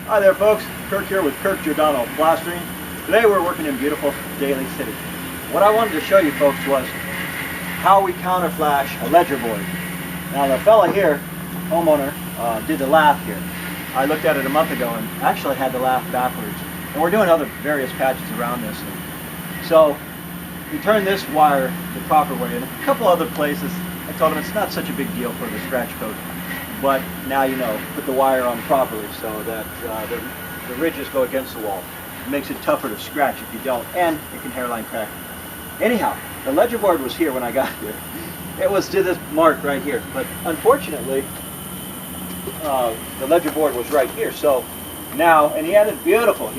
Hi there folks, Kirk here with Kirk Giordano Plastering. Today we're working in beautiful Daly City. What I wanted to show you folks was how we counter flash a ledger board. Now the fella here, homeowner, did the lath here. I looked at it a month ago and actually had the lath backwards. And we're doing other various patches around this. So he turned this wire the proper way. And a couple other places, I told him it's not such a big deal for the scratch coat. But now you know, put the wire on properly so that the ridges go against the wall. It makes it tougher to scratch if you don't, and it can hairline crack. Anyhow, the ledger board was here when I got here. It was to this mark right here, but unfortunately, the ledger board was right here. So now, and he had beautiful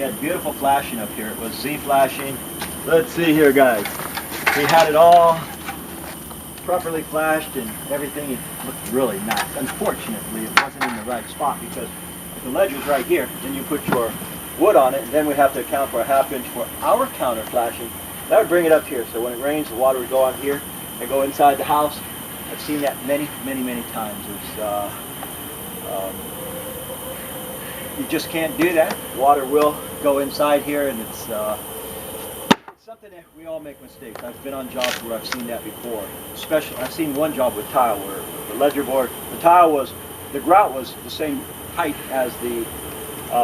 flashing up here. It was Z flashing. Let's see here, guys. He had it all properly flashed and everything. It looked really nice. Unfortunately, it wasn't in the right spot because if the ledger's right here, then you put your wood on it, and then we have to account for a ½ inch for our counter flashing. That would bring it up here, so when it rains, the water would go on here and go inside the house. I've seen that many times. You just can't do that. Water will go inside here, and it's something that we all make mistakes. I've been on jobs where I've seen that before. Especially, I've seen one job with tile where the ledger board, the grout was the same height as the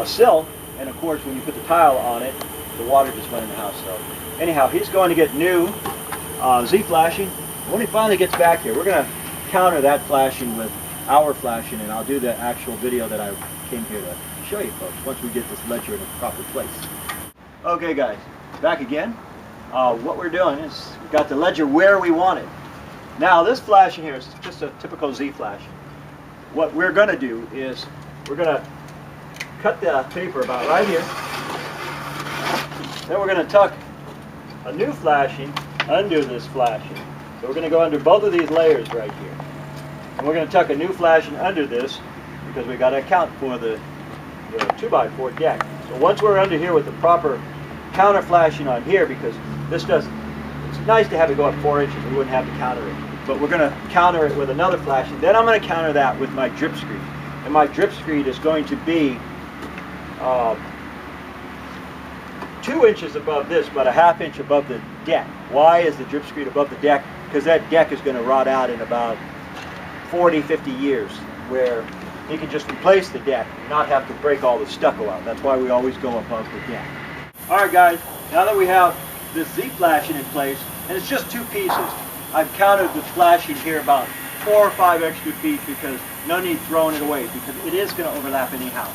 sill, and of course when you put the tile on it, the water just went in the house. So anyhow, he's going to get new Z flashing. When he finally gets back here, we're going to counter that flashing with our flashing, and I'll do the actual video that I came here to show you folks once we get this ledger in a proper place. Okay guys, back again. What we're doing is we've got the ledger where we want it. Now this flashing here is just a typical Z flash. What we're going to do is we're going to cut the paper about right here. Then we're going to tuck a new flashing under this flashing. So we're going to go under both of these layers right here. And we're going to tuck a new flashing under this because we've got to account for the 2x4 deck. So once we're under here with the proper counter flashing on here, because it's nice to have it go up 4 inches, we wouldn't have to counter it. But we're going to counter it with another flashing. Then I'm going to counter that with my drip screed. And my drip screed is going to be 2 inches above this, but a ½ inch above the deck. Why is the drip screed above the deck? Because that deck is going to rot out in about 40-50 years, where you can just replace the deck and not have to break all the stucco out. That's why we always go above the deck. Alright guys, now that we have this Z flashing in place, and it's just 2 pieces, I've counted the flashing here about 4 or 5 extra feet because no need throwing it away because it is going to overlap anyhow.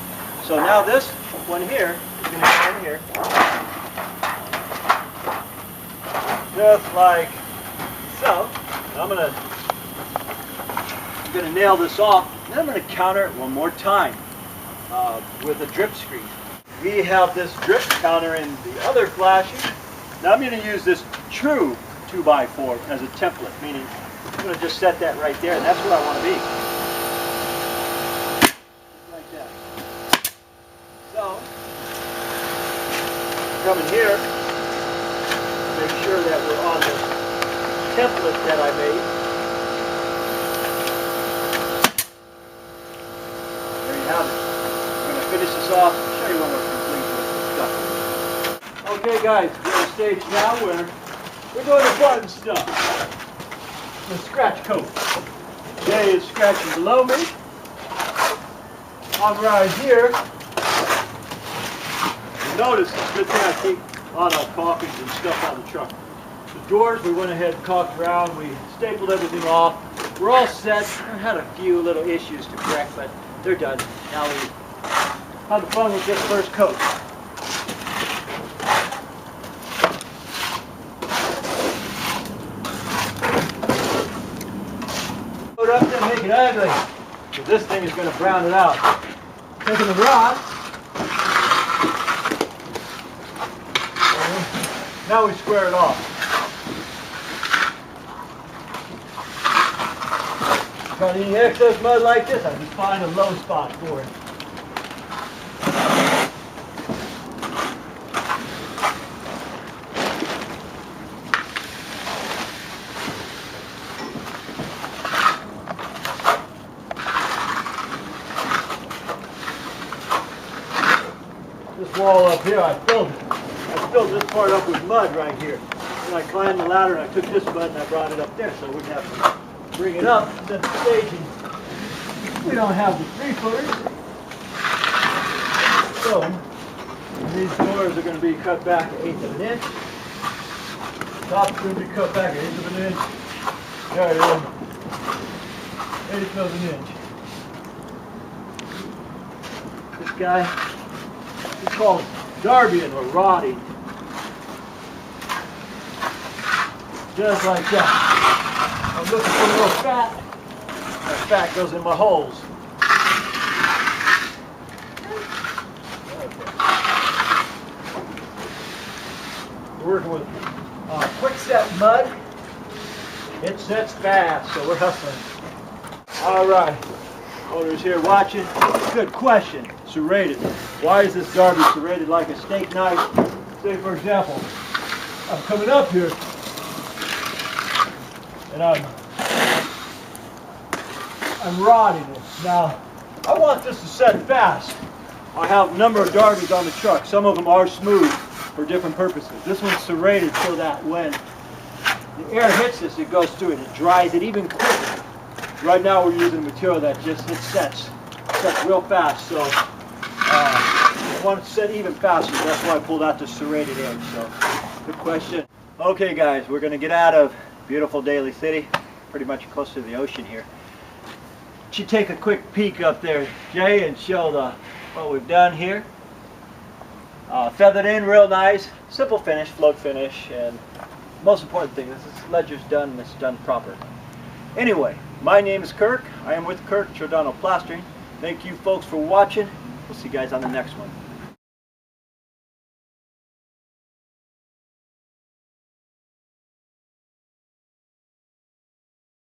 So now this one here is going to go in here, just like so. I'm going to nail this off, and then I'm going to counter it one more time with a drip screed. We have this drip counter in the other flashing. Now I'm going to use this true 2x4 as a template, meaning I'm going to just set that right there, and that's what I want to be. Just like that. So, come in here, make sure that we're on the template that I made. There you have it. I'm going to finish this off and show you when we're complete with the stuff. Okay guys, we're at a stage now where we're doing the fun stuff. The scratch coat. Jay is scratching below me. I'm right here. You notice, it's a good thing I keep auto caulkings and stuff on the truck. The doors we went ahead and caulked around. We stapled everything off. We're all set. I had a few little issues to correct, but they're done. Now we have the fun with this first coat. Up there, make it ugly. So this thing is going to brown it out. Taking the rod. Now we square it off. Got any excess mud like this, I just find a low spot for it. this wall up here, I filled this part up with mud right here. And I climbed the ladder and I took this mud and I brought it up there so we wouldn't have to bring it up, set the stage, and we don't have the 3-footers. So these doors are going to be cut back 1/8 of an inch. Top's going to be cut back 1/8 of an inch. There it is. 1/8 of an inch. This guy is called Darbying or rotting. Just like that. I'm looking for a little fat. That fat goes in my holes. Okay. We're working with quick set mud. It sets fast, so we're hustling. All right. Owners here watching. Good question. Serrated. Why is this Darby serrated like a steak knife? Say, for example, I'm coming up here and I'm rodding it. Now, I want this to set fast. I have a number of Darbies on the truck. Some of them are smooth for different purposes. This one's serrated so that when the air hits this, it goes through it. It dries it even quicker. Right now we're using material that just sets real fast. So I want it to set even faster. That's why I pulled out the serrated edge. So good question. Okay guys, we're going to get out of beautiful Daly City, pretty much close to the ocean here. Should take a quick peek up there, Jay, and show what we've done here. Feathered in real nice, simple finish, float finish, and most important thing, this ledger's done and it's done proper. Anyway, my name is Kirk. I am with Kirk, Giordano Plastering. Thank you folks for watching. We'll see you guys on the next one.